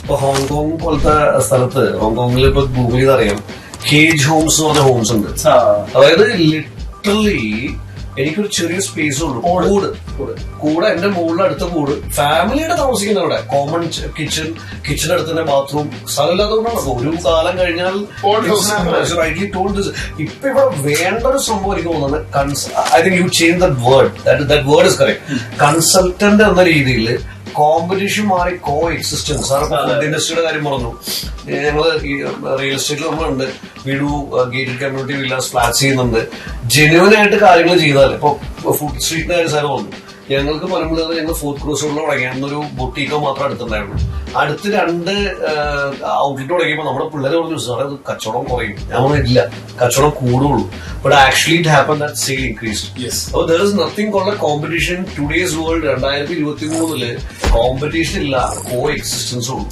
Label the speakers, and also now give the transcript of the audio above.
Speaker 1: ഇപ്പൊ ഹോങ്കോങ് പോലത്തെ സ്ഥലത്ത്, ഹോങ്കോങ്ങിൽ ഇപ്പൊ ഗൂഗിൾ ചെയ്തറിയാം, കേജ് ഹോംസ് എന്ന് പറഞ്ഞ ഹോംസ് ഉണ്ട്. അതായത് ലിറ്ററലി എനിക്കൊരു ചെറിയ സ്പേസ് ഉള്ളൂ, കൂടെ എന്റെ മുകളിൽ അടുത്ത കൂട്, ഫാമിലിയുടെ താമസിക്കുന്ന അവിടെ, കോമൺ കിച്ചൺ അടുത്ത് തന്നെ ബാത്റൂം, സ്ഥലമില്ലാത്തതുകൊണ്ടാണ്. ഒരു കാലം കഴിഞ്ഞാൽ റൈറ്റ്ലി ടോൾഡ് ദിസ്. ഇപ്പൊ ഇവിടെ വേണ്ട ഒരു സംഭവം എനിക്ക് തോന്നുന്നത്, I think you change that word, that word is correct. Consultant എന്ന രീതിയിൽ കോമ്പറ്റീഷൻ മാറി കോ എക്സിസ്റ്റൻസ്. ഫുഡ് ഇൻഡസ്ട്രിയുടെ കാര്യം പറഞ്ഞു. ഞങ്ങള് ഈ റിയൽ എസ്റ്റേറ്റിൽ നമ്മളുണ്ട്, വീടു ഗേറ്റഡ് കമ്മ്യൂണിറ്റി വില്ലാസ് ഫ്ലാറ്റ്സ് ചെയ്യുന്നുണ്ട്. ജെന്യൂൻ ആയിട്ട് കാര്യങ്ങൾ ചെയ്താൽ, ഇപ്പൊ ഫുഡ് സ്ട്രീറ്റിന്റെ കാര്യം സാറ് വന്നു, ഞങ്ങൾക്ക് പലപ്പോഴും ഞങ്ങൾ ഫോർത്ത് ക്രോസോഡിൽ തുടങ്ങി, അന്നൊരു ബൊട്ടീക്കോ മാത്രം അടുത്തുണ്ടായിരുന്നു. അടുത്ത് 2 ഔട്ട്ലെറ്റ് തുടങ്ങിയപ്പോൾ നമ്മുടെ പിള്ളേരെ പറഞ്ഞു, സാറേ അത് കച്ചവടം കുറയും. ഞാൻ പറഞ്ഞില്ല, കച്ചവടം കൂടുള്ളൂ. But actually it happen that sale increased. അപ്പോൾ there is nothing called a competition. Today's world 2023 competition ഇല്ല, കോ എക്സിസ്റ്റൻസ് ഉള്ളൂ.